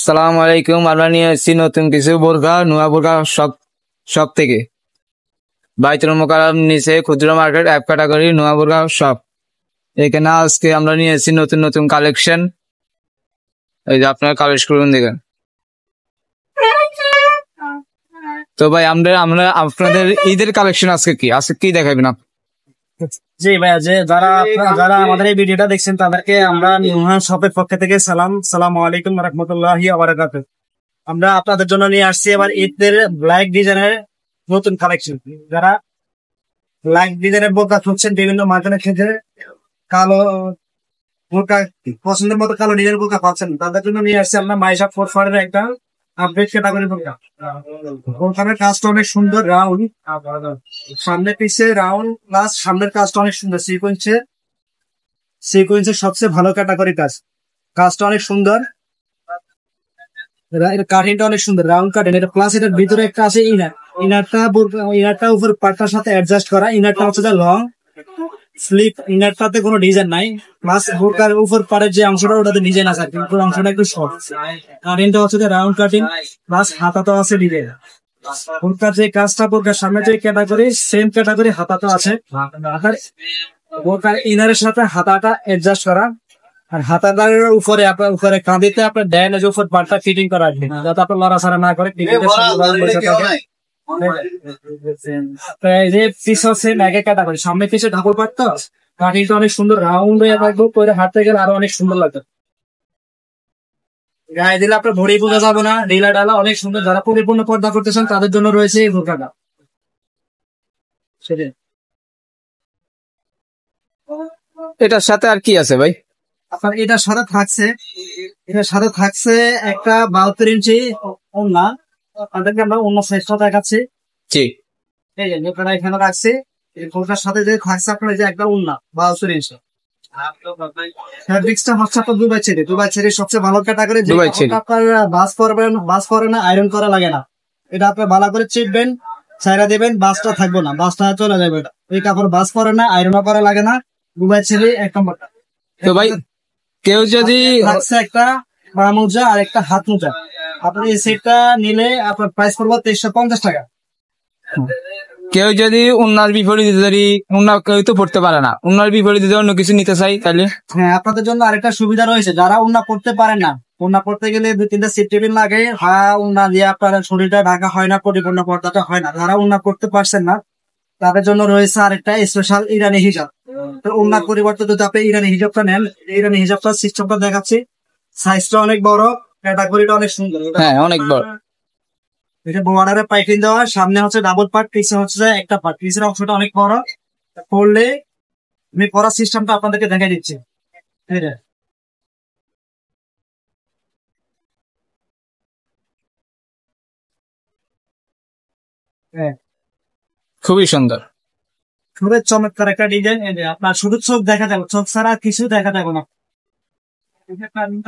সালাম আলাইকুম। আমরা নিয়ে এসেছি নতুন কিছু বোরকা, নোয়া বোরকা সব থেকে বাইতুল মোকাররম নিচে খুচরা মার্কেট অ্যাপ ক্যাটাগরি নোয়া বোরকা শপ। এখানে আজকে আমরা নিয়ে এসেছি নতুন নতুন কালেকশন। এই যে আপনারা কালেক্ট করুন দেখেন। তো ভাই আমরা আমরা আপনাদের ঈদের কালেকশন আজকে কি দেখাবেন আপনি? জি ভাইয়া, যারা আমাদের এই ভিডিওটা দেখছেন তাদেরকে আমরা নিউহান শপের পক্ষ থেকে সালাম আলাইকুম রাহমাতুল্লাহি ওয়া বারাকাতুহু। আমরা আপনাদের জন্য নিয়ে আসছি এবার ঈদের ব্ল্যাক ডিজাইনের নতুন কালেকশন। যারা ব্ল্যাক ডিজাইনের বোরকা খুঁজছেন বিভিন্ন মার্কেটের ক্ষেত্রে কালো বোরকা পছন্দের মতো কালো ডিজাইনের বোরকা পাচ্ছেন, তাদের জন্য নিয়ে আসছি আমরা মাইশা 44 এর একটা আপডেট ক্যাটাগরি বোরকা। বোরকার কাজটা অনেক সুন্দর, রাউন্ড সামনে পিছে রাউন্ড প্লাস সামনের কাজটা অনেক সুন্দর, সিকোয়েন্সের সবচেয়ে ভালো ক্যাটাগরি কাজটা অনেক সুন্দর, এর কাটিংটা অনেক সুন্দর, রাউন্ড কাটিং। এটা প্লাস এটার ভিতরে একটা আছে ইনারটা উপর পাটটার সাথে অ্যাডজাস্ট করা। ইনারটা হচ্ছে লং স্লিপ, ইনারটাতে কোনো ডিজাইন নাই। প্লাস বোরকার উপর পাড়ের যে অংশটা ওটাতে ডিজাইন আছে, কিন্তু অংশটা একটু শর্ট। কাটিংটা হচ্ছে রাউন্ড কাটিং প্লাস হাতাতেও আছে ডিজাইন। বোরকার যে কাজটা বোরকার সামনে যে ক্যাটাগরি সেম ক্যাটাগরি হাতাতে আছে। বোরকার ইনারের সাথে হাতাটা অ্যাডজাস্ট করা, আর হাতাটার উপরে কাঁদিতে আপনার দেন যে উপর পাটটা ফিটিং করা আছে, যাতে আপনার লড়াছাড়া না করে। ক্যাটাগরি সামনে পিছে ঢাকুর পাট, তো কাটিংটা অনেক সুন্দর, রাউন্ড হয়ে থাকবে, পরে হাঁটতে গেলে আরো অনেক সুন্দর লাগবে। গায়ে দিলে আপনার ভরি বোঝা যাবে না, ঢিলা ডালা অনেক সুন্দর। যারা পরিপূর্ণ পর্দা করতেছেন তাদের জন্য রয়েছে এই বোরকাটা। সেটাই। এটার সাথে আর কি আছে ভাই? আপনার এটার সাথে থাকছে একটা 72 ইঞ্চি ওড়না। আপনাদেরকে আমরা অন্য সাইজটা দেখাচ্ছি। জি, এই যে বোরকাটা এখানে রাখছি, এই বোরকার সাথে যে থাকছে আপনার এই যে একটা ওড়না 72 ইঞ্চি। ফ্যাব্রিক্সটা হচ্ছে আপনার দুবাই চেরি সবচেয়ে ভালো ক্যাটাগরি। আপনার বাস পরে না, আয়রন করা লাগে না। এটা আপনি ভালো করে চিপবেন, ছাইরা দেবেন, বাসটা থাকবে না, বাসটা চলে যাবে। এটা এই কাপড় বাস পরে না, আয়রনও করা লাগে না। দুবাই চেরি এক নম্বরটা। তো ভাই কেউ যদি থাকছে একটা পা মোজা আর একটা হাত মোজা। আপনি এই সেটটা নিলে আপনার প্রাইস পড়বে 2350 টাকা। কেউ যদি উন্নার বিপরীতে কেউ তো পড়তে পারে না, উন্নার বিপরীতে অন্য কিছু নিতে চাই তাহলে? হ্যাঁ, আপনাদের জন্য আরেকটা সুবিধা রয়েছে। যারা উন্না পড়তে পারেন না, উন্না পড়তে গেলে 2-3টা সিট টেবিল লাগে, উন্না দিয়ে আপনার শরীরটা ঢাকা হয় না, পরিপূর্ণ পর্দাটা হয় না। যারা উন্না পড়তে পারছেন না তাদের জন্য রয়েছে আরেকটা স্পেশাল ইরানি হিজাব। তো উন্নার পরিবর্তে যদি আপনি ইরানি হিজাবটা নেন, ইরানি হিজাবটা সিস্টেমটা দেখাচ্ছি। সাইজটা অনেক বড়, ক্যাটাগরিটা অনেক সুন্দর। হ্যাঁ, অনেক বড়। এটা বর্ডারে পাইপিং দেওয়া, সামনে হচ্ছে ডাবল পার্ট, পিছনে হচ্ছে একটা পার্ট। পিছনের অংশটা অনেক বড়। পড়লে আমি পড়ার সিস্টেমটা আপনাদেরকে দেখাই দিচ্ছি। খুবই সুন্দর, খুবই চমৎকার একটা ডিজাইন। আপনার শুধু চোখ দেখা যাবে, চোখ ছাড়া কিছু দেখা যাবে না।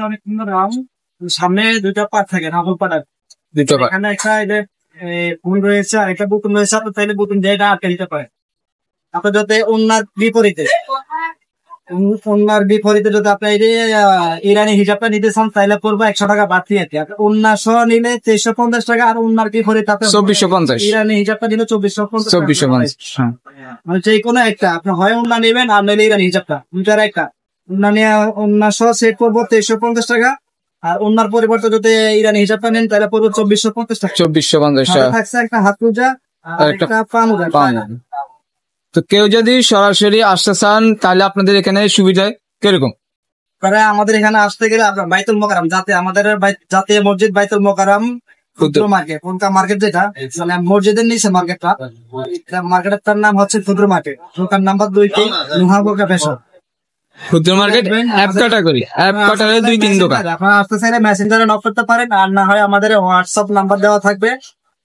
অনেক সুন্দর রাউন্ড, সামনে দুইটা পার্ট থাকে, ডাবল পার্ট। এখানে একটা ফুল রয়েছে আর একটা বুতুন রয়েছে। আপনি চাইলে বুতুন দিয়ে এটা আটকে দিতে পারেন। আপনার যাতে ওনার বিপরীতে যদি আপনি ইরানি হিজাবটা নিতে চান তাহলে পড়বে 100 টাকা বাড়তি। ওন্না সহ নিলে 2350 টাকা, আর ওনার বিপরীতে 2450। ইরানি হিজাবটা নিলে 2450। 2450 মানে যে কোনো একটা আপনি হয় ওন্না নেবেন আর নইলে ইরানি হিজাবটা, দুটার একটা। ওন্না নিয়ে ওন্না সহ সেট পড়বো 2350 টাকা, আর ওনার পরিবর্তে যদি ইরানি হিসাবটা নেন তাহলে পড়বে 2450 টাকা। 2450 টাকা থাকছে একটা হাত মোজা আর একটা পা মোজা। তো কেউ যদি সরাসরি আসতে চান তাহলে আপনাদের এখানে সুবিধা কিরকম? আমাদের এখানে আসতে গেলে আপনার বাইতুল মোকাররম, জাতীয় মসজিদ বাইতুল মোকাররম ক্ষুদ্র মার্কেট, কোনটা মার্কেট যেটা মানে মসজিদের নিচে মার্কেটটা, মার্কেটের নাম হচ্ছে ক্ষুদ্র মার্কেট। দোকান নাম্বার 2 নুহা বোরকা ফ্যাশন ক্ষুদ্র মার্কেট অ্যাপ ক্যাটাগরি 2-3 দোকান। আপনারা আসতে চাইলে মেসেঞ্জারে নক করতে পারেন, আর না হয় আমাদের হোয়াটসঅ্যাপ নাম্বার দেওয়া থাকবে,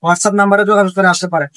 হোয়াটসঅ্যাপ নাম্বারে যোগাযোগ করে আসতে পারেন।